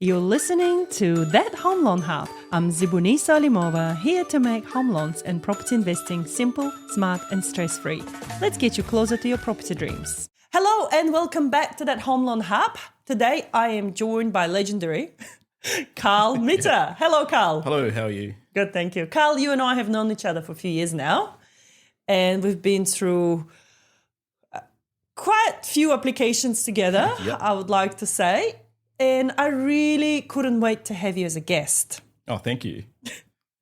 You're listening to That Home Loan Hub. I'm Zibuni Solimova, here to make home loans and property investing simple, smart and stress-free. Let's get you closer to your property dreams. Hello and welcome back to That Home Loan Hub. Today I am joined by legendary Carl Mitter. Hello, Carl. Hello, how are you? Good, thank you. Carl, you and I have known each other for a few years now, and we've been through quite a few applications together, Yep. I would like to say. And I really couldn't wait to have you as a guest. Oh, thank you.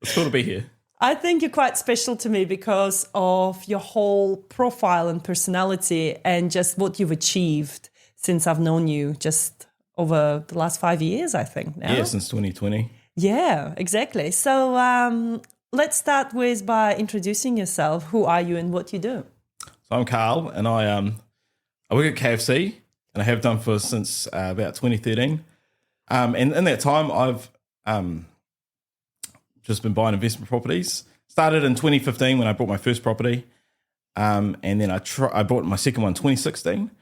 It's cool to be here. I think you're quite special to me because of your whole profile and personality and just what you've achieved since I've known you just over the last 5 years, I think now. Yeah, since 2020. Yeah, exactly. So let's start with by introducing yourself. Who are you and what you do? So I'm Carl and I work at KFC and I have done since about 2013. And in that time, I've just been buying investment properties. Started in 2015 when I bought my first property. And then I bought my second one in 2016.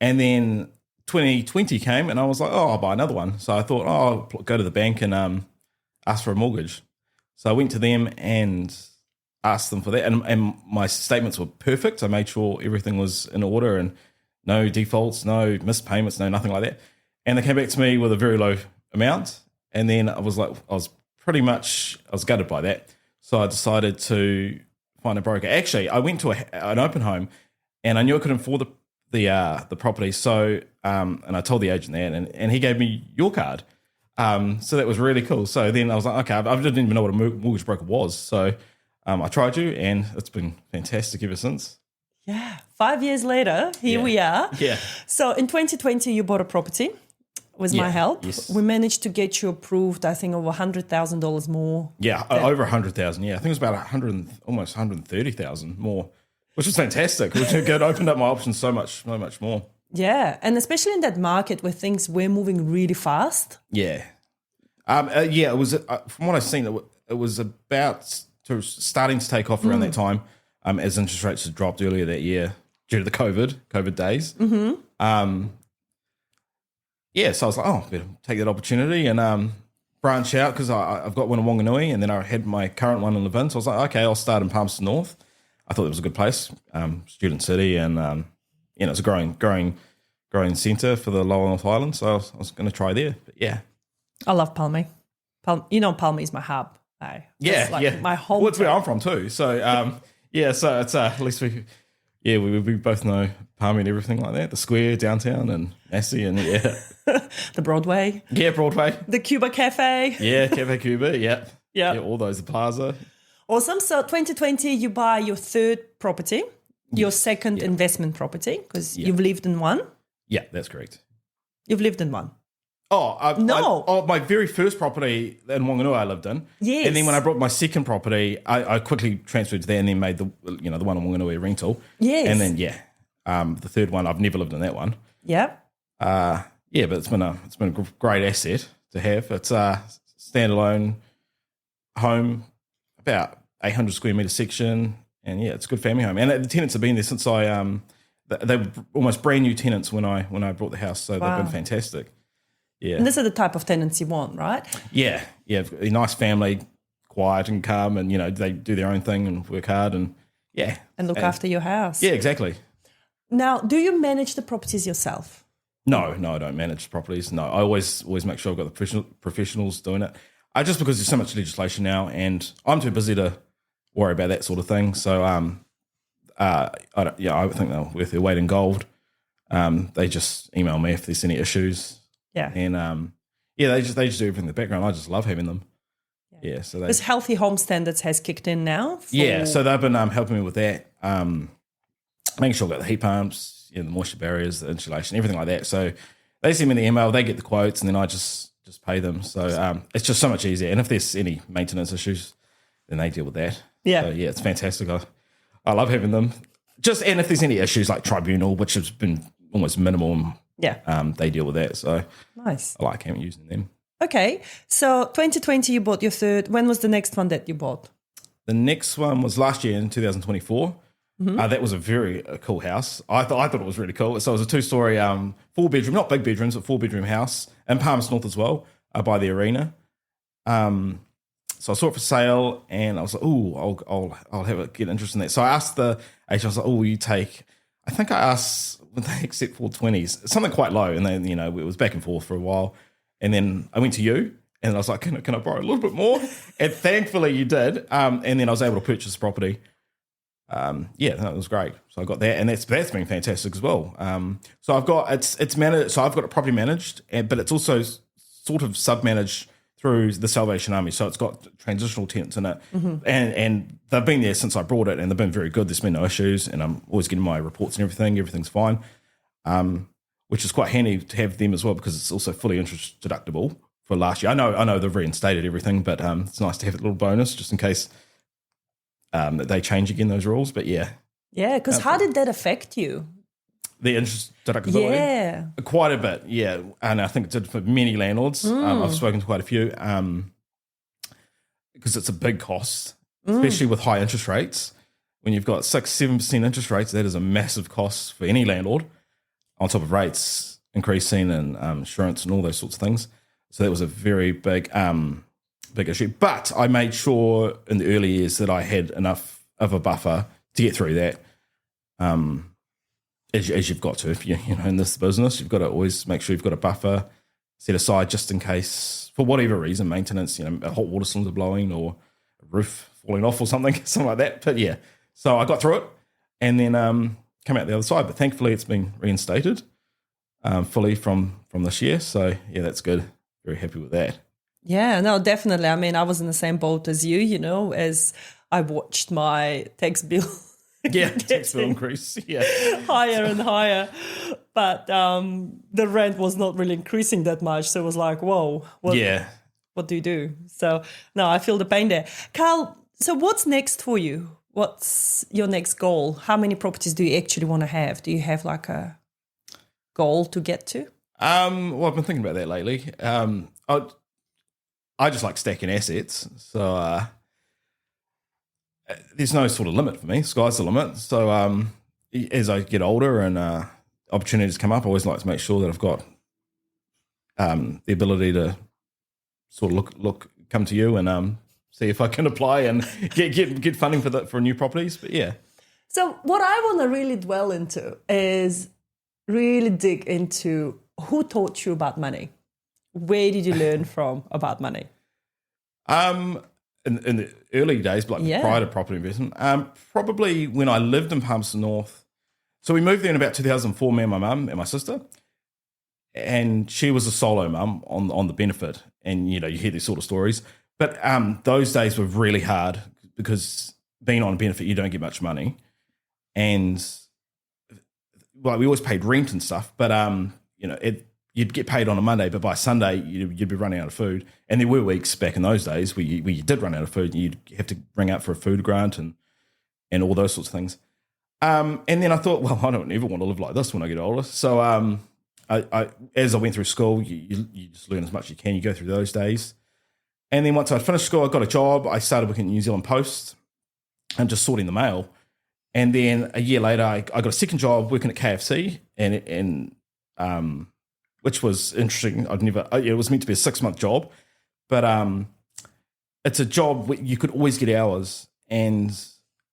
And then 2020 came and I was like, I'll buy another one. So I thought, I'll go to the bank and ask for a mortgage. So I went to them and asked them for that. And my statements were perfect. I made sure everything was in order and no defaults, no missed payments, no nothing like that. And they came back to me with a very low amount. And then I was gutted by that. So I decided to find a broker. Actually, I went to an open home and I knew I couldn't afford the property. So, and I told the agent that and he gave me your card. So that was really cool. So then I was like, okay, I didn't even know what a mortgage broker was. So I tried you and it's been fantastic ever since. Yeah, 5 years later, here we are. Yeah. So in 2020, you bought a property with my help. Yes. We managed to get you approved, I think, over $100,000 more. Yeah, over 100,000. Yeah, I think it was about almost 130,000 more, which was fantastic. Which opened up my options so much more. Yeah, and especially in that market where things were moving really fast. Yeah. It was, from what I've seen, it was about starting to take off around that time as interest rates had dropped earlier that year due to the COVID days. Mm-hmm. So I was like, better take that opportunity and branch out because I've got one in Whanganui and then I had my current one in Levin. So I was like, okay, I'll start in Palmerston North. I thought it was a good place, student city, and it's a growing centre for the Lower North Island. So I was going to try there. But yeah, I love Palmy. Palmy is my hub. My home. Well, it's where I'm from too. So so it's at least we both know Palmy and everything like that. The square downtown and Massey and the Broadway. Yeah, Broadway. The Cuba Cafe. Yeah, Cafe Cuba. Yeah. Yeah. All those, the Plaza. Awesome. So 2020, you buy your third property, your second investment property, because you've lived in one. Yeah, that's correct. You've lived in one. My very first property in Whanganui I lived in. Yes. And then when I brought my second property, I quickly transferred to there and then made the one in Whanganui a rental. Yes. And then the third one I've never lived in that one. Yeah. But it's been a great asset to have. It's a standalone home, about 800 square metre section, and it's a good family home. And the tenants have been there since they were almost brand new tenants when I brought the house, so they've been fantastic. Yeah. And these are the type of tenants you want, right? Yeah. A nice family, quiet and calm, and they do their own thing and work hard and and look after your house. Yeah, exactly. Now, do you manage the properties yourself? No, I don't manage properties. No, I always make sure I've got the professionals doing it. Just because there's so much legislation now, and I'm too busy to worry about that sort of thing. So, I think they're worth their weight in gold. They just email me if there's any issues. Yeah. And they just do everything in the background. I just love having them. Yeah. So this Healthy Home Standards has kicked in now. So they've been helping me with that, making sure I've got the heat pumps, the moisture barriers, the insulation, everything like that. So they send me the email, they get the quotes, and then I just pay them. So it's just so much easier. And if there's any maintenance issues, then they deal with that. Yeah. So it's fantastic. I love having them. And if there's any issues like tribunal, which has been almost minimal, they deal with that. So nice. I like using them. Okay. So 2020, you bought your third. When was the next one that you bought? The next one was last year in 2024. Mm-hmm. That was a very cool house. I thought it was really cool. So it was a 2-story, 4-bedroom, not big bedrooms, but 4-bedroom house in Palmerston North as well. by the arena. So I saw it for sale, and I was like, "Oh, I'll get interest in that." So I asked the agent, I was like, "Oh, will you take?" I think I asked, would they accept 420s? Something quite low, and then it was back and forth for a while, and then I went to you, and I was like, "Can I borrow a little bit more?" And thankfully you did, and then I was able to purchase the property. That was great. So I got that, and that's been fantastic as well. So I've got it's managed. So I've got it property managed, but it's also sort of sub-managed through the Salvation Army. So it's got transitional tenants in it. And they've been there since I brought it, and they've been very good. There's been no issues, and I'm always getting my reports and everything. Everything's fine, which is quite handy to have them as well, because it's also fully interest deductible for last year. I know they've reinstated everything, but it's nice to have a little bonus just in case that they change again, those rules. But yeah. Yeah, because how did that affect you? The interest deductibility? Yeah. Quite a bit, yeah. And I think it did for many landlords. I've spoken to quite a few, because it's a big cost, especially with high interest rates. When you've got 6-7% interest rates, that is a massive cost for any landlord, on top of rates increasing and insurance and all those sorts of things. So that was a very big issue. But I made sure in the early years that I had enough of a buffer to get through that. As you've got to, if you in this business, you've got to always make sure you've got a buffer set aside just in case, for whatever reason, maintenance, a hot water cylinder blowing or a roof falling off or something like that. But yeah, so I got through it and then come out the other side. But thankfully, it's been reinstated fully from this year. So yeah, that's good. Very happy with that. Yeah, no, definitely. I mean, I was in the same boat as you, as I watched my tax bill. Yeah, tax bill increase. Yeah, higher and higher, but the rent was not really increasing that much. So it was like, whoa, what do you do? So no, I feel the pain there, Carl. So what's next for you? What's your next goal? How many properties do you actually want to have? Do you have like a goal to get to? Well, I've been thinking about that lately. I just like stacking assets, so. There's no sort of limit for me. Sky's the limit. So as I get older and opportunities come up, I always like to make sure that I've got the ability to sort of come to you and see if I can apply and get funding for new properties. But yeah. So what I want to really dwell into is really dig into who taught you about money. Where did you learn from about money? In the early days, prior to property investment, probably when I lived in Palmerston North. So we moved there in about 2004, me and my mum and my sister. And she was a solo mum on the benefit. And, you hear these sort of stories. But those days were really hard because being on a benefit, you don't get much money. And, we always paid rent and stuff. But, you'd get paid on a Monday, but by Sunday, you'd be running out of food. And there were weeks back in those days where you did run out of food. And you'd have to ring up for a food grant and all those sorts of things. And then I thought, well, I don't ever want to live like this when I get older. So as I went through school, you just learn as much as you can. You go through those days. And then once I finished school, I got a job. I started working at New Zealand Post and just sorting the mail. And then a year later, I got a second job working at KFC and which was interesting. It was meant to be a 6-month job, but it's a job where you could always get hours. And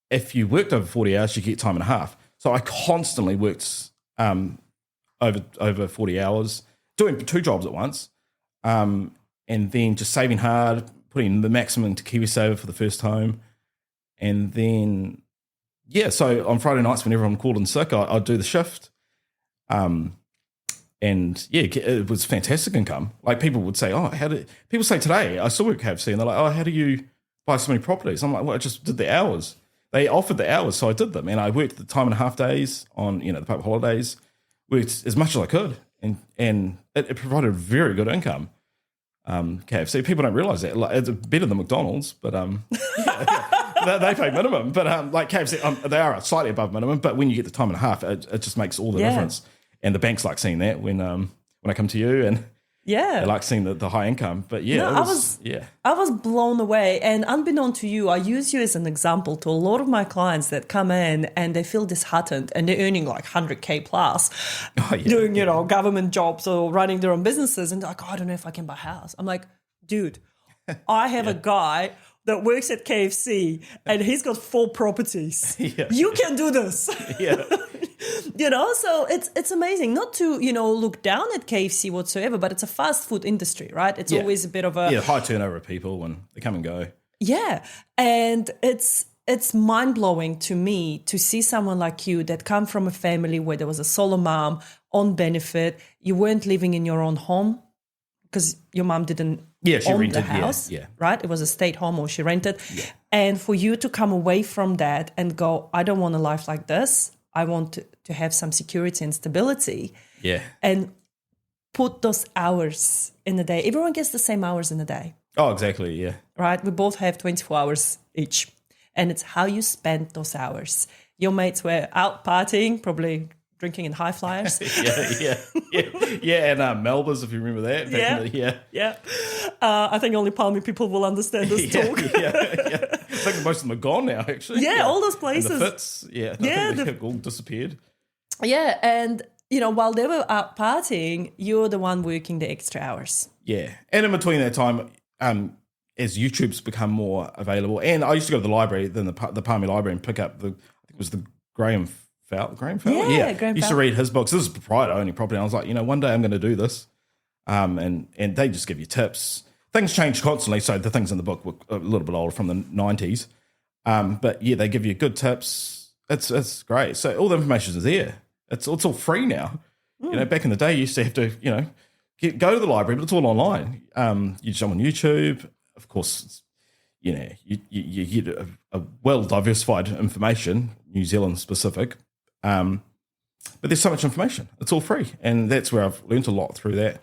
if you worked over 40 hours, you get time and a half. So I constantly worked over 40 hours, doing 2 jobs at once, and then just saving hard, putting the maximum into KiwiSaver for the first home. And then, so on Friday nights when everyone called in sick, I'd do the shift. And it was fantastic income. Like people would say, people say today, I still work at KFC, and they're like, how do you buy so many properties? I'm like, well, I just did the hours. They offered the hours, so I did them. And I worked the time and a half days on, the public holidays, worked as much as I could. And it provided very good income. KFC, people don't realise that. Like, it's better than McDonald's, but they pay minimum. But like KFC, they are slightly above minimum, but when you get the time and a half, it just makes all the difference. And the banks like seeing that when I come to you, and Yeah. They like seeing the high income. But yeah, No, yeah. I was blown away. And unbeknown to you, I use you as an example to a lot of my clients that come in and they feel disheartened and they're earning like 100K plus doing, government jobs or running their own businesses. And they're like, I don't know if I can buy a house. I'm like, dude, I have a guy that works at KFC and he's got 4 properties. Yeah. You can do this. Yeah. So it's amazing. Not to, look down at KFC whatsoever, but it's a fast food industry, right? It's always a bit of a... Yeah, high turnover of people and they come and go. Yeah. And it's mind-blowing to me to see someone like you that come from a family where there was a solo mom on benefit. You weren't living in your own home because your mom didn't she own rented the house, yeah. right? It was a state home or she rented. Yeah. And for you to come away from that and go, I don't want a life like this. I want to have some security and stability. Yeah. And put those hours in the day. Everyone gets the same hours in the day. Oh, exactly, yeah. Right? We both have 24 hours each. And it's how you spend those hours. Your mates were out partying, probably drinking in high flyers. Yeah, and Melba's, if you remember that. Yeah. I think only Palmy people will understand this talk. Yeah. I think most of them are gone now, actually. Yeah, all those places. And the Fits, I think they've all disappeared. Yeah, and, while they were out partying, you're the one working the extra hours. Yeah, and in between that time, as YouTube's become more available, and I used to go to the library, then the Palmy Library, and pick up I think it was the Graham Fowler? Yeah, Graham used to read his books. This is proprietor-only property. And I was like, one day I'm going to do this. And they just give you tips. Things change constantly, so the things in the book were a little bit older from the 90s. But yeah, they give you good tips. It's great. So all the information is there. It's all free now. Back in the day, you used to have to, go to the library, but it's all online. You jump on YouTube. Of course, you get a well-diversified information, New Zealand specific. But there's so much information. It's all free. And that's where I've learned a lot through that.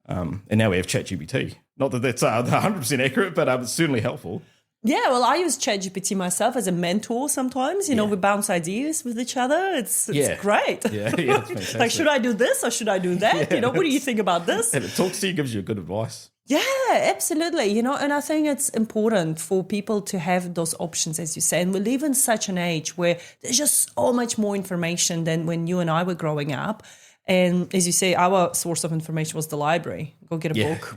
And now we have ChatGPT. Not that that's 100% accurate, but it's certainly helpful. Yeah, well, I use ChatGPT myself as a mentor sometimes. We bounce ideas with each other. It's great. Yeah, it's fantastic. Like, should I do this or should I do that? What do you think about this? And it talks to you, gives you good advice. Yeah, absolutely. And I think it's important for people to have those options, as you say. And we live in such an age where there's just so much more information than when you and I were growing up. And as you say, our source of information was the library. Go get a book,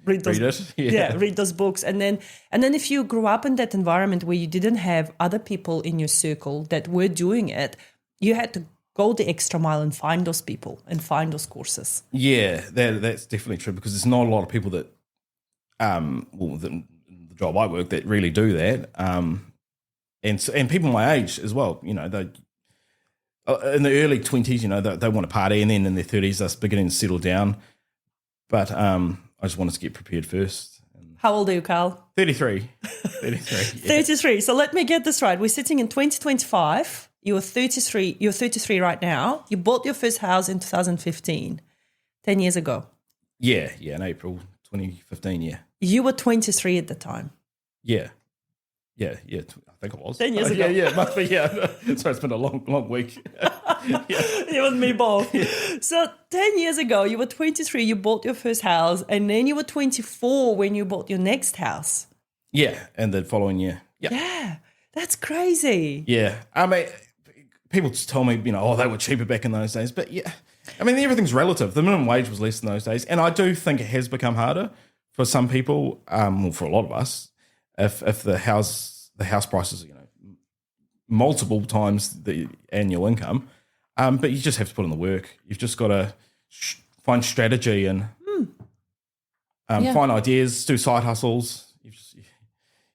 read those books. And then if you grew up in that environment where you didn't have other people in your circle that were doing it, you had to go the extra mile and find those people and find those courses. Yeah, that's definitely true because there's not a lot of people that, the job I work, that really do that. And people my age as well, they in the early 20s, they want to party, and then in their 30s, they're beginning to settle down. But I just wanted to get prepared first. How old are you, Carl? 33. 33. So let me get this right. We're sitting in 2025. You're 33. You're 33 right now. You bought your first house in 2015, 10 years ago. Yeah, in April 2015, yeah. You were 23 at the time. Yeah, I think it was. 10 years ago. Yeah, it must be, yeah. So it's been a long week. You and me both. So 10 years ago, you were 23, you bought your first house, and then you were 24 when you bought your next house. Yeah, and the following year. Yep. Yeah, that's crazy. Yeah, I mean, people just tell me, they were cheaper back in those days. But yeah, I mean, everything's relative. The minimum wage was less in those days. And I do think it has become harder for some people, for a lot of us, if the house prices, multiple times the annual income. But you just have to put in the work. You've just got to find strategy and find ideas, do side hustles.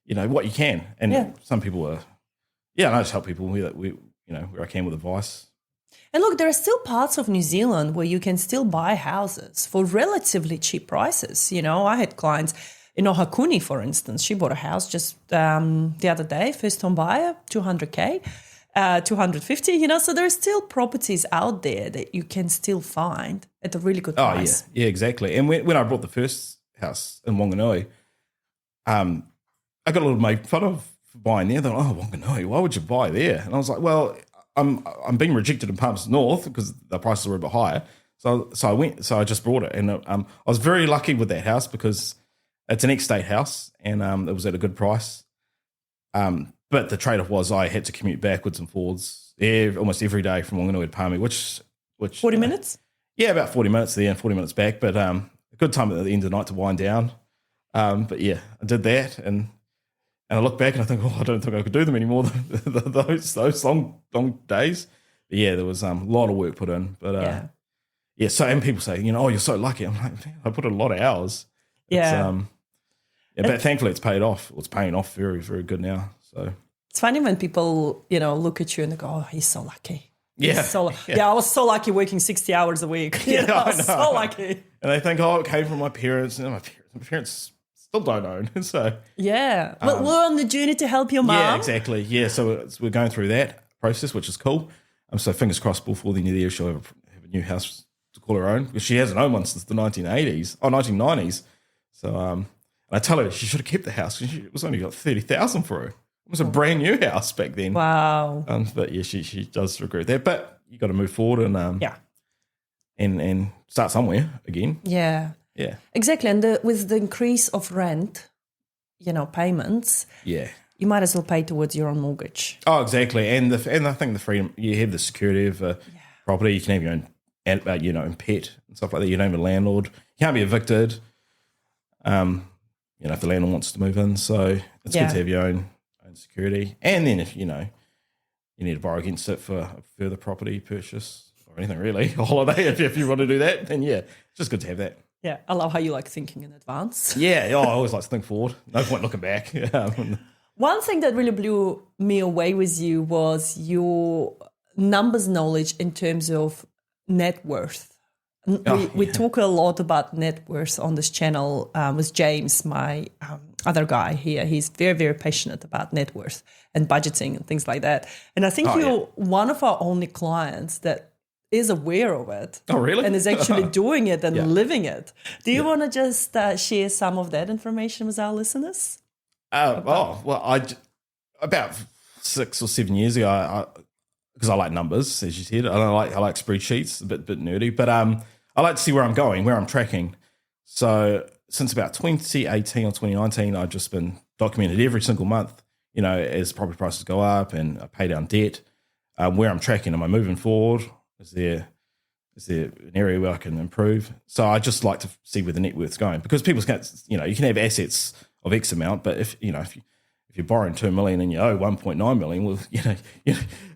What you can. And some people are, I just help people where I can with advice. And look, there are still parts of New Zealand where you can still buy houses for relatively cheap prices. I had clients in Whanganui, for instance. She bought a house just the other day, first home buyer, 200K, 250, so there are still properties out there that you can still find at a really good price. Yeah, exactly. And when I bought the first house in Whanganui, I got a little made fun of for buying there. They're like, Whanganui, why would you buy there? And I was like, well, I'm being rejected in Palmerston North because the prices were a bit higher. So I just brought it, and I was very lucky with that house because it's an ex-state house, and it was at a good price. But the trade-off was I had to commute backwards and forwards almost every day from Whanganui to Palmy, which 40 minutes? Yeah, about 40 minutes there and 40 minutes back. But a good time at the end of the night to wind down. But yeah, I did that, and I look back and I think, oh, I don't think I could do them anymore. those long days. But yeah, there was a lot of work put in. But yeah. So and people say, oh, you're so lucky. I'm like, man, I put in a lot of hours. Yeah. But thankfully it's paid off. It's paying off very, very good now. So it's funny when people, look at you and they go, oh, he's so lucky. Yeah. I was so lucky working 60 hours a week. I was so lucky. And they think, oh, it came from my parents. And my parents still don't own. So yeah. But we're on the journey to help your mum. Yeah, exactly. Yeah, so we're going through that process, which is cool. So fingers crossed before the end of the year she'll have a new house to call her own, because she hasn't owned one since the 1990s. So and I tell her she should have kept the house because it was only got $30,000 for her. It was a brand new house back then. Wow. But yeah, she does regret that. But you got to move forward and and start somewhere again. Yeah. Yeah. Exactly. And with the increase of rent, payments. Yeah. You might as well pay towards your own mortgage. Oh, exactly. And I think the freedom, you have the security of property. You can have your own pet and stuff like that. You don't have a landlord. You can't be evicted. If the landlord wants to move in. So it's good to have your own security. And then if, you need to borrow against it for a further property purchase or anything really, a holiday, if you want to do that, then it's just good to have that. Yeah. I love how you like thinking in advance. Yeah. I always like to think forward. No point looking back. One thing that really blew me away with you was your numbers knowledge in terms of net worth. We talk a lot about net worth on this channel with James, my other guy here. He's very, very passionate about net worth and budgeting and things like that. And I think you're one of our only clients that is aware of it. Oh, really? And is actually doing it and living it. Do you want to just share some of that information with our listeners? About 6 or 7 years ago, because I like numbers, as you said. I like spreadsheets, a bit nerdy, but I like to see where I'm going, where I'm tracking. So since about 2018 or 2019, I've just been documented every single month, as property prices go up and I pay down debt, where I'm tracking. Am I moving forward? Is there an area where I can improve? So I just like to see where the net worth's going, because people can, you can have assets of X amount, but if you're borrowing $2 million and you owe $1.9 million, well,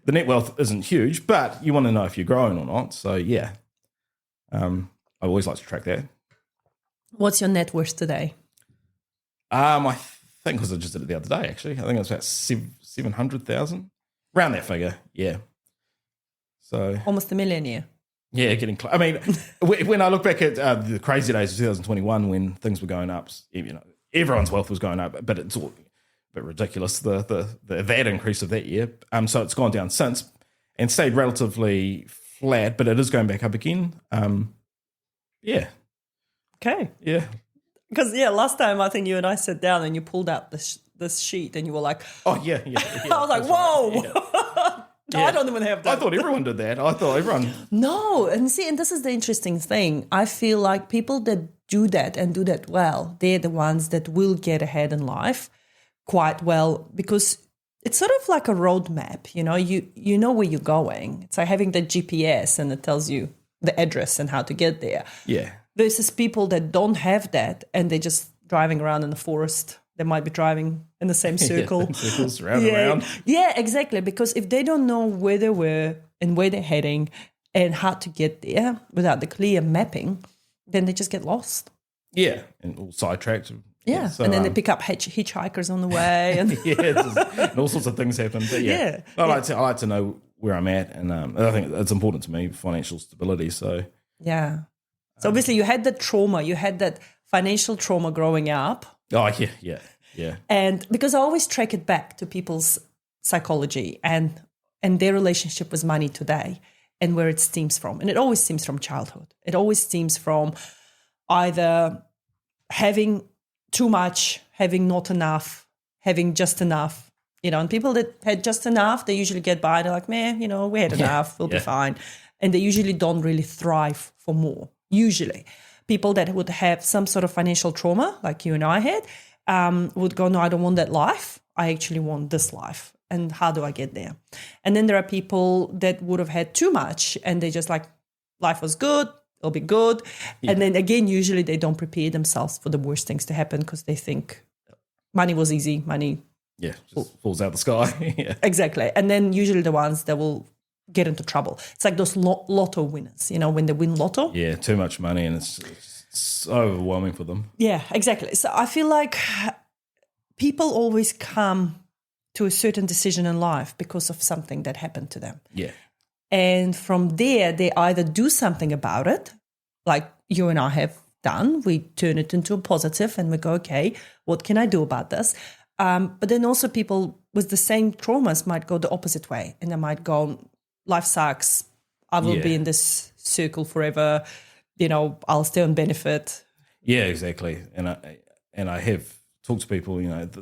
the net wealth isn't huge, but you want to know if you're growing or not. So yeah, I always like to track that. What's your net worth today? I think, because I just did it the other day, actually. I think it was about 700,000, around that figure. Yeah. So almost $1 million a year. Yeah, getting close. I mean, when I look back at the crazy days of 2021, when things were going up, everyone's wealth was going up, but it's all a bit ridiculous, the VAT increase of that year. So it's gone down since and stayed relatively flat, but it is going back up again. Yeah. Okay. Yeah. Because, last time I think you and I sat down and you pulled out this sheet and you were like, oh, yeah. I was like, whoa. Right. Yeah. I don't even have that. I thought everyone did that. No. And this is the interesting thing. I feel like people that do that and do that well, they're the ones that will get ahead in life quite well, because it's sort of like a roadmap. You know where you're going. It's like having the GPS and it tells you the address and how to get there. Yeah. Versus people that don't have that and they're just driving around in the forest. They might be driving in the same circle. Circles round and round. Yeah, exactly. Because if they don't know where they were and where they're heading and how to get there without the clear mapping, then they just get lost. Yeah, and all sidetracked. Yeah, so, and then they pick up hitchhikers on the way. And and all sorts of things happen. But I like to know where I'm at, and I think it's important to me, financial stability. So yeah. So obviously you had that trauma. You had that financial trauma growing up. Oh, yeah. And because I always track it back to people's psychology and their relationship with money today and where it stems from. And it always stems from childhood. It always stems from either having too much, having not enough, having just enough. And people that had just enough, they usually get by. They're like, man, we had enough. We'll be fine. and they usually don't really thrive for more. Usually, people that would have some sort of financial trauma, like you and I had, would go, no, I don't want that life. I actually want this life. And how do I get there? And then there are people that would have had too much, and they just like, life was good, it'll be good. Yeah. And then again, usually they don't prepare themselves for the worst things to happen because they think money was easy, money just falls out the sky. Yeah. Exactly. And then usually the ones that will get into trouble. It's like those lotto winners, when they win lotto. Yeah, too much money, and it's so overwhelming for them. Yeah, exactly. So I feel like people always come to a certain decision in life because of something that happened to them. Yeah. And from there, they either do something about it, like you and I have done. We turn it into a positive and we go, okay, what can I do about this? But then also people with the same traumas might go the opposite way, and they might go, life sucks. I will be in this circle forever. I'll stay on benefit. Yeah, exactly. And I have talked to people,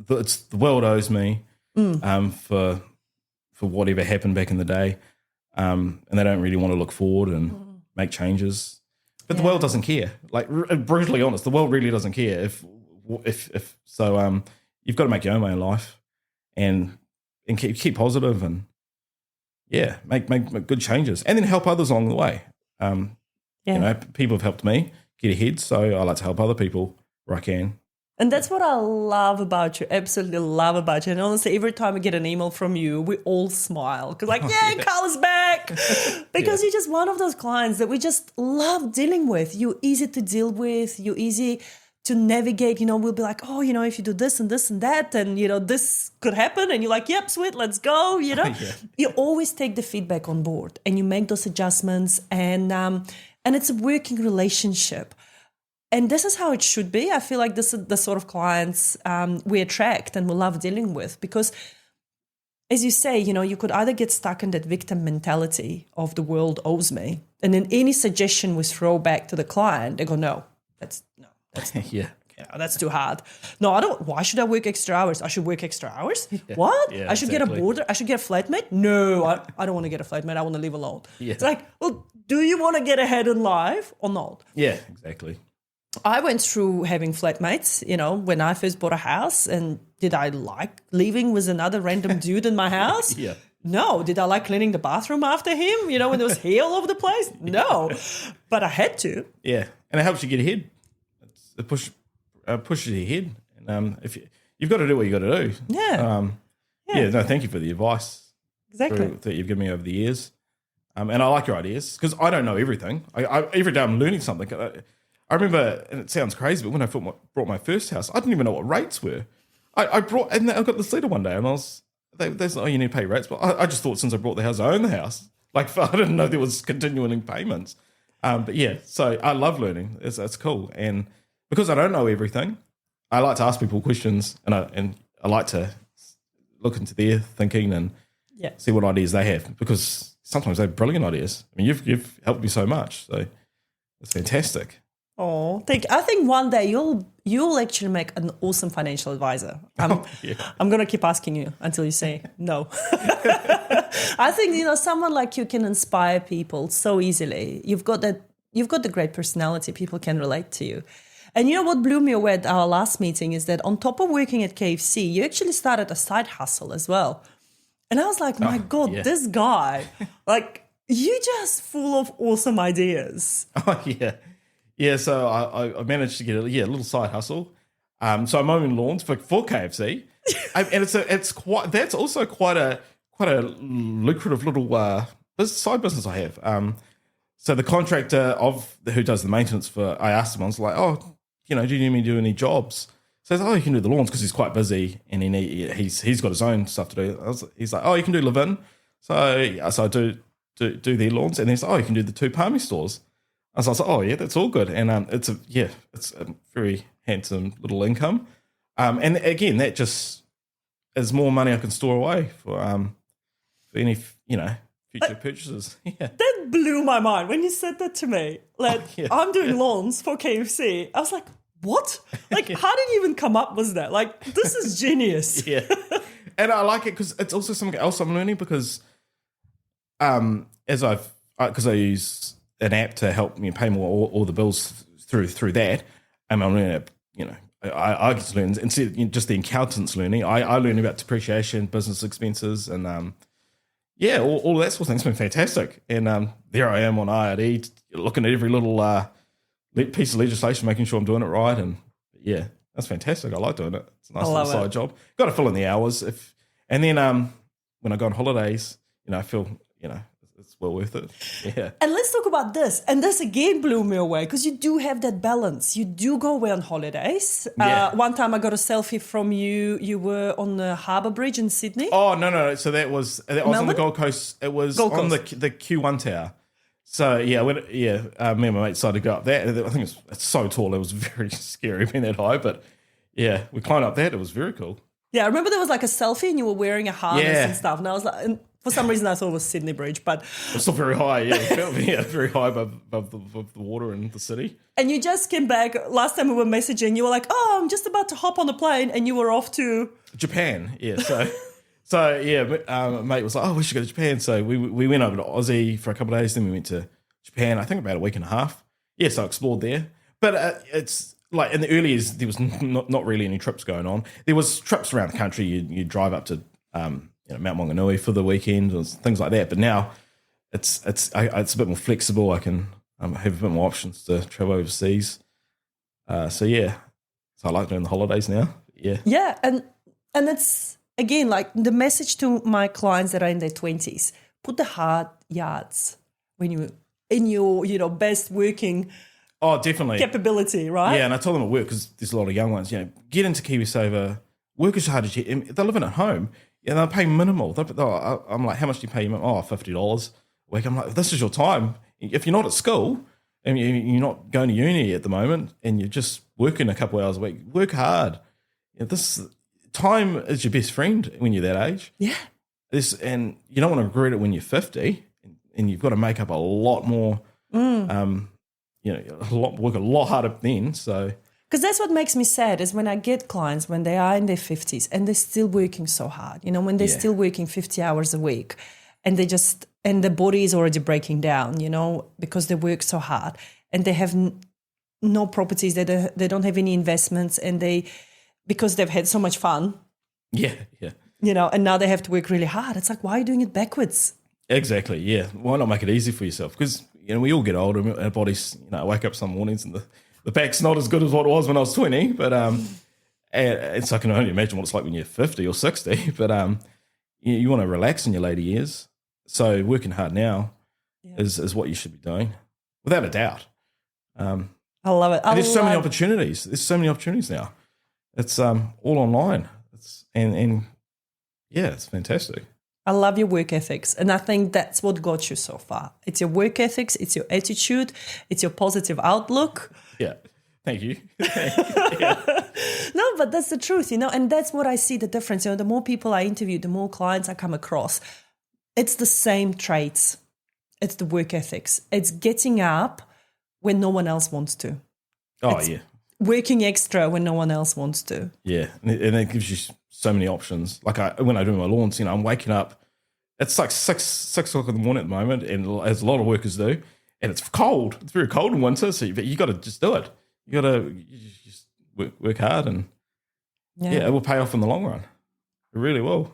it's the world owes me for whatever happened back in the day. And they don't really want to look forward and make changes. But the world doesn't care. Like, brutally honest, the world really doesn't care. If so, you've got to make your own way in life and keep positive and make good changes, and then help others along the way. People have helped me get ahead, so I like to help other people where I can. And that's what I love about you, absolutely love about you. And honestly, every time we get an email from you, we all smile. Because Carl is back. Because you're just one of those clients that we just love dealing with. You're easy to deal with. You're easy to navigate. We'll be like, if you do this and this and that, and, this could happen. And you're like, yep, sweet, let's go, You always take the feedback on board and you make those adjustments. And it's a working relationship. And this is how it should be. I feel like this is the sort of clients we attract and we love dealing with, because, as you say, you could either get stuck in that victim mentality of the world owes me, and then any suggestion we throw back to the client, they go, that's that's too hard. No, I don't. Why should I work extra hours? I should work extra hours. Yeah. What? Yeah, I should get a boarder. I should get a flatmate. No, I don't want to get a flatmate. I want to live alone. Yeah. It's like, well, do you want to get ahead in life or not? Yeah, exactly. I went through having flatmates, when I first bought a house. And did I like living with another random dude in my house? Yeah. No. Did I like cleaning the bathroom after him, when there was hair all over the place? No. But I had to. Yeah. And it helps you get ahead. It pushes you ahead. And if you've got to do what you got to do. Yeah. Thank you for the advice. Exactly. That you've given me over the years. And I like your ideas, because I don't know everything. Every day I'm learning something. I remember, and it sounds crazy, but when I brought my first house, I didn't even know what rates were. I got this letter one day, and they said, you need to pay rates. But I just thought, since I bought the house, I own the house. Like, I didn't know there was continuing payments. So I love learning. It's cool. And because I don't know everything, I like to ask people questions, and I like to look into their thinking and see what ideas they have, because sometimes they have brilliant ideas. I mean, you've helped me so much, so it's fantastic. Oh, thank you. I think one day you'll actually make an awesome financial advisor. I'm going to keep asking you until you say no. I think, someone like you can inspire people so easily. You've got the great personality. People can relate to you. And what blew me away at our last meeting is that on top of working at KFC, you actually started a side hustle as well. And I was like, my God, this guy, like, you just full of awesome ideas. Oh, yeah. Yeah, so I managed to get a little side hustle. So I'm mowing lawns for KFC, and that's also quite a lucrative little side business I have. So the contractor who does the maintenance I asked him, I was like, do you need me to do any jobs? So he's like, you can do the lawns, because he's quite busy and he's got his own stuff to do. He's like, you can do live-in. So I do their lawns, and he's like, you can do the 2 Palmy stores. I was like, that's all good. And it's a very handsome little income. And again, that just is more money I can store away for any, future purchases. Yeah. That blew my mind when you said that to me. Like, I'm doing lawns for KFC. I was like, what? Like, how did you even come up with that? Like, this is genius. Yeah. And I like it because it's also something else I'm learning, because as I've because I use an app to help me pay more all the bills through that. And I'm learning, I get to learn instead of just the accountant's learning. I learn about depreciation, business expenses, and all that sort of thing. It's been fantastic. And there I am on IRD looking at every little piece of legislation, making sure I'm doing it right. And yeah, that's fantastic. I like doing it. It's a nice little side job. Got to fill in the hours. And then when I go on holidays, I feel, it's well worth it. Yeah. And let's talk about this. And this again blew me away because you do have that balance. You do go away on holidays. Yeah. One time I got a selfie from you. You were on the Harbour Bridge in Sydney. Oh, no. So that was on the Gold Coast. It was on the Q1 tower. So yeah, me and my mate decided to go up that. I think it's so tall. It was very scary being that high, but yeah, we climbed up that. It was very cool. Yeah, I remember there was like a selfie and you were wearing a harness and stuff. And I was like, and for some reason I thought it was Sydney Bridge, but it's still very high. Yeah, very high above the water in the city. And you just came back. Last time we were messaging, you were like, "Oh, I'm just about to hop on the plane," and you were off to Japan. Yeah, so yeah, mate was like, "Oh, we should go to Japan." So we went over to Aussie for a couple of days. Then we went to Japan. I think about a week and a half. Yeah, so I explored there. But it's like in the early years, there was not really any trips going on. There was trips around the country. You drive up to Mount Whanganui for the weekend or things like that. But now it's a bit more flexible. I can have a bit more options to travel overseas. So I like doing the holidays now. Yeah. Yeah, and it's again like the message to my clients that are in their 20s: put the hard yards when you in your best working. Oh, definitely Capability, right? Yeah, and I told them at work because there's a lot of young ones. Get into KiwiSaver, work as hard as you. They're living at home. Yeah, they're paying minimal. I'm like, how much do you pay? Oh, $50 a week. I'm like, this is your time. If you're not at school and you're not going to uni at the moment, and you're just working a couple of hours a week, work hard. This time is your best friend when you're that age. Yeah. And you don't want to regret it when you're 50, and you've got to make up a lot more. Work a lot harder then. So, because that's what makes me sad is when I get clients when they are in their 50s and they're still working so hard. When they're still working 50 hours a week, and and the body is already breaking down. Because they work so hard, and they have no properties. They don't have any investments, and because they've had so much fun. Yeah. And now they have to work really hard. It's like, why are you doing it backwards? Exactly. Yeah. Why not make it easy for yourself? Because we all get older. Our bodies, I wake up some mornings and the back's not as good as what it was when I was 20. But and so I can only imagine what it's like when you're 50 or 60. But you want to relax in your later years. So working hard now is what you should be doing, without a doubt. I love it. There's so many opportunities. There's so many opportunities now. It's all online. It's fantastic. I love your work ethics. And I think that's what got you so far. It's your work ethics. It's your attitude. It's your positive outlook. Yeah. Thank you. No, but that's the truth, and that's what I see the difference. The more people I interview, the more clients I come across. It's the same traits. It's the work ethics. It's getting up when no one else wants to. Oh, it's working extra when no one else wants to. Yeah. And it gives you so many options. Like when I do my lawns, I'm waking up. It's like 6 o'clock in the morning at the moment, and as a lot of workers do, and it's cold. It's very cold in winter, but you got to just do it. You got to just work hard, and it will pay off in the long run. It really will.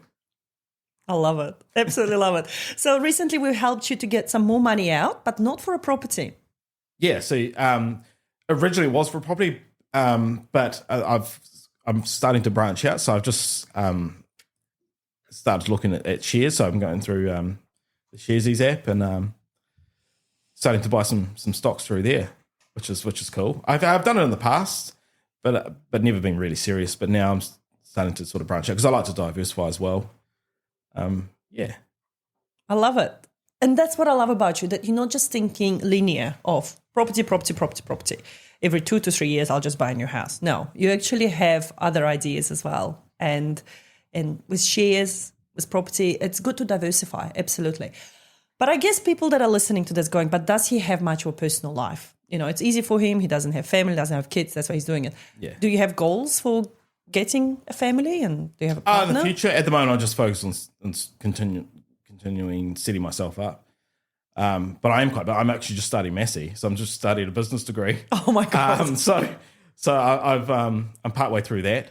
I love it. Absolutely love it. So recently we helped you to get some more money out, but not for a property. Yeah. So originally it was for a property, but I'm starting to branch out. So I've just started looking at shares. So I'm going through the Sharesies app and starting to buy some stocks through there, which is cool. I've done it in the past, but never been really serious. But now I'm starting to sort of branch out because I like to diversify as well. I love it. And that's what I love about you, that you're not just thinking linear of property. Every 2 to 3 years, I'll just buy a new house. No, you actually have other ideas as well. And with shares, with property, it's good to diversify, absolutely. But I guess people that are listening to this going, but does he have much of a personal life? It's easy for him. He doesn't have family, doesn't have kids. That's why he's doing it. Yeah. Do you have goals for getting a family, and do you have a partner? In the future, at the moment, I just focus on continuing setting myself up. But I'm actually just studying Massey, so I'm just studying a business degree. Oh my God. I'm partway through that.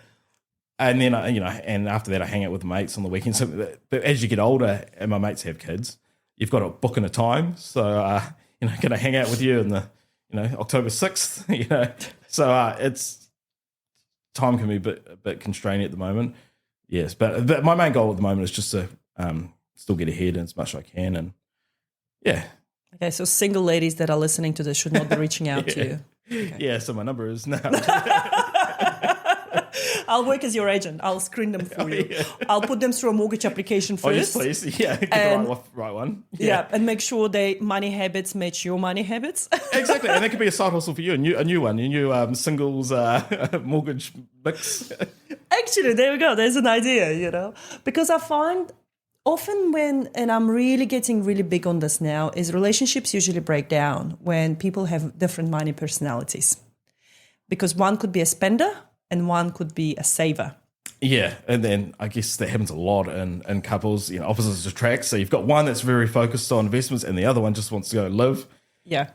And then, and after that, I hang out with mates on the weekends. So, but as you get older and my mates have kids, you've got to book in a time. So, can I hang out with you in the, October 6th, So it's, time can be a bit constraining at the moment. Yes, but my main goal at the moment is just to still get ahead as much as I can. And yeah. Okay, so single ladies that are listening to this should not be reaching out to you. Okay. Yeah, so my number is now. I'll work as your agent. I'll screen them for you. Yeah. I'll put them through a mortgage application first. Oh, yes, please. Yeah, get the right one. Yeah, and make sure their money habits match your money habits. Exactly, and that could be a side hustle for you, a new one, a new singles mortgage mix. Actually, there we go. There's an idea, because I find often and I'm really getting really big on this now, is relationships usually break down when people have different money personalities. Because one could be a spender and one could be a saver. Yeah, and then I guess that happens a lot in couples, opposites attract. So you've got one that's very focused on investments and the other one just wants to go live. Yeah.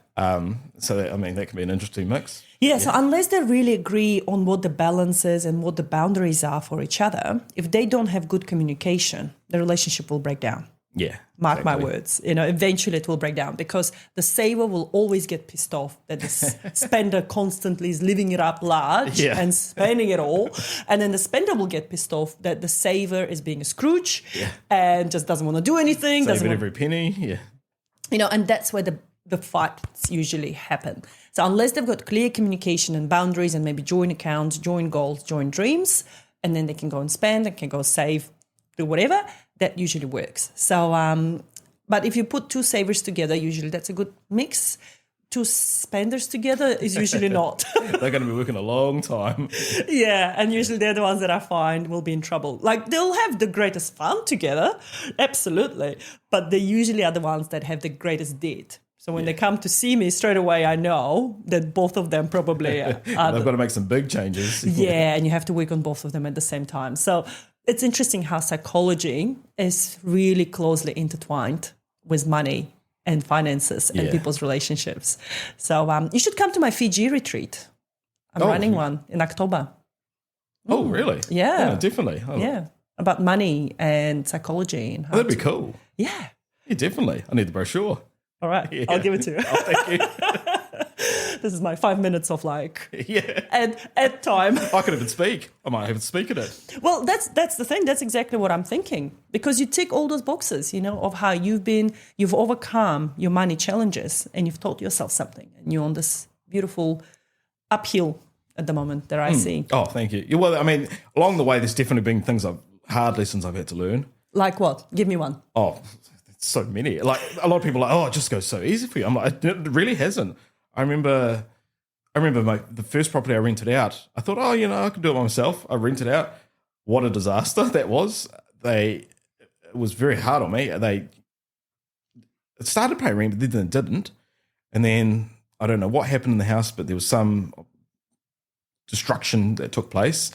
So, that can be an interesting mix. Yeah, so unless they really agree on what the balance is and what the boundaries are for each other, if they don't have good communication, the relationship will break down. Yeah. Mark my words. Eventually it will break down because the saver will always get pissed off that the spender constantly is living it up large and spending it all. And then the spender will get pissed off that the saver is being a Scrooge and just doesn't want to do anything. Saving every penny. Yeah. And that's where the fights usually happen. So unless they've got clear communication and boundaries and maybe joint accounts, joint goals, joint dreams, and then they can go and spend, they can go save, do whatever, that usually works. So, but if you put two savers together, usually that's a good mix. Two spenders together is usually not. They're going to be working a long time. Yeah, and usually they're the ones that I find will be in trouble. Like, they'll have the greatest fun together, absolutely, but they usually are the ones that have the greatest debt. So when they come to see me, straight away I know that both of them probably are. They've got to make some big changes. Yeah, and you have to work on both of them at the same time. So it's interesting how psychology is really closely intertwined with money and finances and people's relationships. So you should come to my Fiji retreat. I'm running one in October. Oh, really? Yeah. Definitely. Oh. Yeah, about money and psychology. And that'd be cool. Yeah. Yeah, definitely. I need the brochure. All right, I'll give it to you. Oh, thank you. This is my 5 minutes of ad time. I could even speak. I might even speak at it. Well, that's the thing. That's exactly what I'm thinking. Because you tick all those boxes, of how you've overcome your money challenges and you've taught yourself something. And you're on this beautiful uphill at the moment that I see. Oh, thank you. Yeah, well, along the way, there's definitely been hard lessons I've had to learn. Like what? Give me one. Oh, so many. Like, a lot of people are like, it just goes so easy for you. I'm like, it really hasn't. I remember the first property I rented out. I thought, I could do it by myself. I rented out. What a disaster that was. It was very hard on me. They started paying rent, but then it didn't. And then I don't know what happened in the house, but there was some destruction that took place.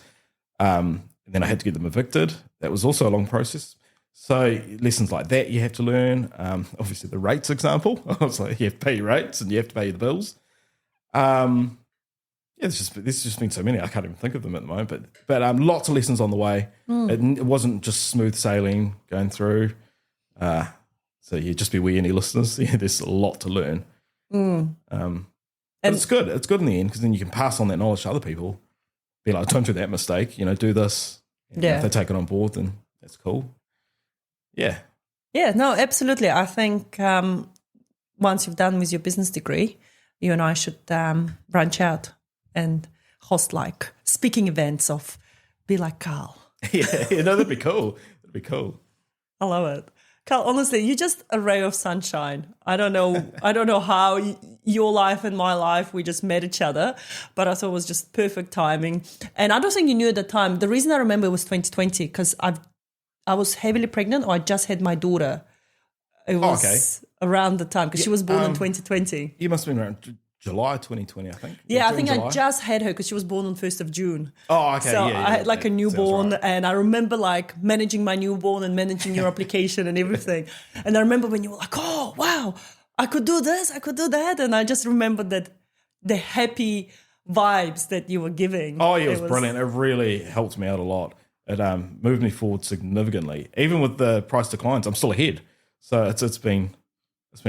And then I had to get them evicted. That was also a long process. So lessons like that you have to learn. Obviously, the rates example. I was like, you have to pay your rates and you have to pay the bills. There's just been so many. I can't even think of them at the moment. But lots of lessons on the way. It wasn't just smooth sailing going through. So just beware, any listeners. Yeah, there's a lot to learn. But it's good. It's good in the end because then you can pass on that knowledge to other people. Be like, don't do that mistake. Do this. If they take it on board, then that's cool. Yeah. Yeah, no, absolutely. I think once you've done with your business degree, you and I should branch out and host speaking events of be like Carl. Yeah, that'd be cool. That'd be cool. I love it. Carl, honestly, you're just a ray of sunshine. I don't know how your life and my life, we just met each other, but I thought it was just perfect timing. And I don't think you knew at the time. The reason I remember it was 2020 because I was heavily pregnant or I just had my daughter. It was around the time because she was born in 2020. You must have been around July 2020, I think. Yeah, I think July. I just had her because she was born on 1st of June. Oh, okay. So I had a newborn and I remember managing my newborn and managing your application and everything. And I remember when you were like, oh, wow, I could do this, I could do that. And I just remembered that the happy vibes that you were giving. Oh, yeah, it was brilliant. It really helped me out a lot. It moved me forward significantly. Even with the price declines, I'm still ahead. So it's been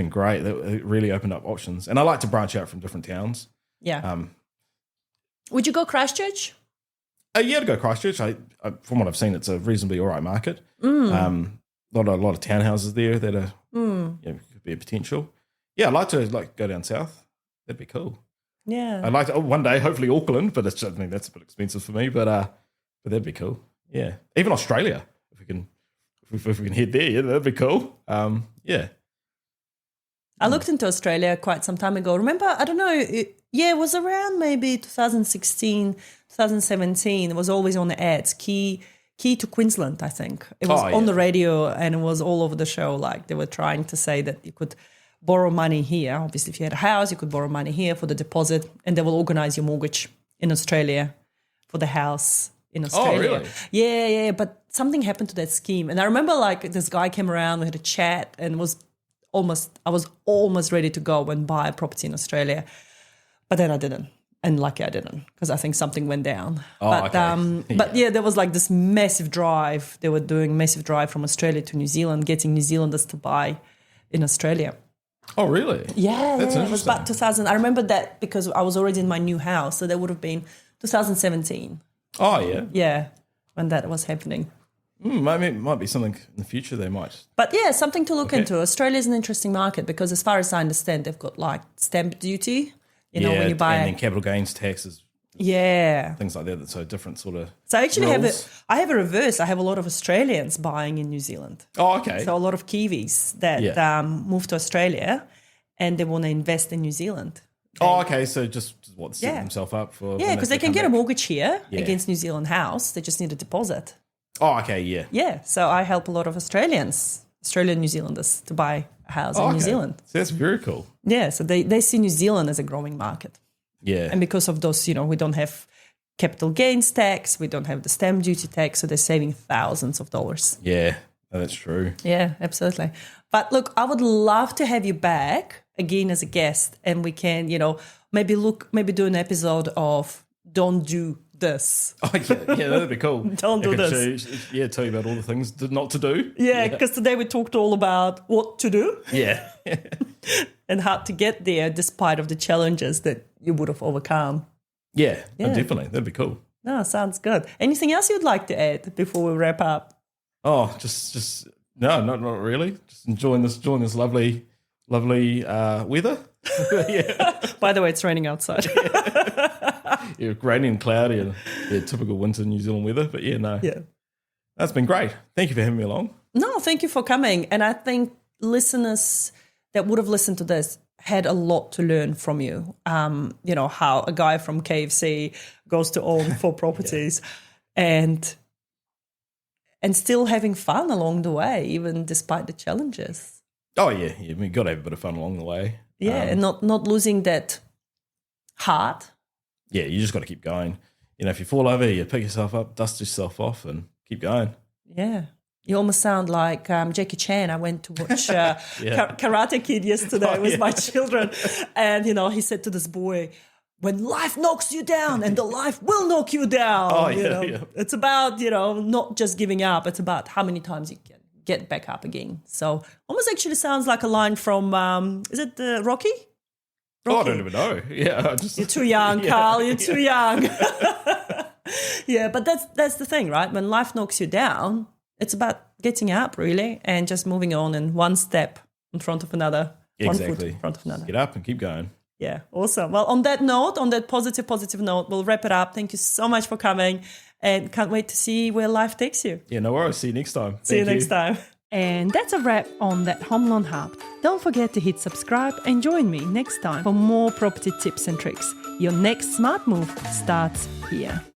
great. It really opened up options. And I like to branch out from different towns. Yeah. Would you go Christchurch? Yeah, to go Christchurch. From what I've seen, it's a reasonably all right market. A lot of townhouses there that are could be a potential. Yeah, I'd like to go down south. That'd be cool. Yeah. I'd like to one day, hopefully Auckland, but that's a bit expensive for me. But that'd be cool. Yeah, even Australia, if we can head there, yeah, that'd be cool. Yeah. I looked into Australia quite some time ago. Remember, I don't know, it was around maybe 2016, 2017. It was always on the ads, key to Queensland, I think. It was on the radio and it was all over the show. Like they were trying to say that you could borrow money here. Obviously, if you had a house, you could borrow money here for the deposit and they will organize your mortgage in Australia for the house in Australia. Oh, really? Yeah. But something happened to that scheme. And I remember this guy came around, we had a chat and I was almost ready to go and buy a property in Australia. But then I didn't. And lucky I didn't because I think something went down. But there was this massive drive. They were doing a massive drive from Australia to New Zealand, getting New Zealanders to buy in Australia. Oh, really? Yeah, That's it was about 2000. I remember that because I was already in my new house. So that would have been 2017. Oh, yeah. Yeah, when that was happening. Maybe it might be something in the future they might. But yeah, something to look into. Australia is an interesting market because as far as I understand, they've got stamp duty, when you buy and then capital gains taxes. Yeah. Things like that. That's so different sort of So I actually rules. I have a reverse. I have a lot of Australians buying in New Zealand. Oh, okay. So a lot of Kiwis that move to Australia and they want to invest in New Zealand. Okay. So just set themselves up for... Yeah, because they can get a mortgage here against New Zealand house. They just need a deposit. Oh, okay, yeah. Yeah, so I help a lot of Australian New Zealanders to buy a house in New Zealand. So that's very cool. Yeah, so they see New Zealand as a growing market. Yeah. And because of those, we don't have capital gains tax, we don't have the stamp duty tax, so they're saving thousands of dollars. Yeah, that's true. Yeah, absolutely. But look, I would love to have you back again as a guest and we can, maybe do an episode of Don't Do This. Oh, yeah, that'd be cool. Don't do this. Tell you about all the things not to do. Yeah, because today we talked all about what to do. Yeah. And how to get there despite of the challenges that you would have overcome. Yeah. Oh, definitely. That'd be cool. No, sounds good. Anything else you'd like to add before we wrap up? Oh, just no, not really. Just enjoying this lovely weather. Yeah. By the way, it's raining outside. Yeah, rainy and cloudy and typical winter New Zealand weather. But that's been great. Thank you for having me along. No, thank you for coming. And I think listeners that would have listened to this had a lot to learn from you. How a guy from KFC goes to own 4 properties and still having fun along the way, even despite the challenges. Oh, yeah. We've got to have a bit of fun along the way. Yeah, and not losing that heart. Yeah, you just got to keep going. If you fall over, you pick yourself up, dust yourself off and keep going. Yeah. You almost sound like Jackie Chan. I went to watch Karate Kid yesterday with my children. And, he said to this boy, when life knocks you down and the life will knock you down. It's about, not just giving up. It's about how many times you can get back up again. So almost actually sounds like a line from, is it Rocky? Oh, I don't even know. Yeah, you're too young, Carl. You're too young. Yeah, but that's the thing, right? When life knocks you down, it's about getting up, really, and just moving on and one step in front of another. Exactly. 1 foot in front of another. Get up and keep going. Yeah, awesome. Well, on that positive note, we'll wrap it up. Thank you so much for coming, and can't wait to see where life takes you. Yeah, no worries. See you next time. See you next time. And that's a wrap on That Home Loan Hub. Don't forget to hit subscribe and join me next time for more property tips and tricks. Your next smart move starts here.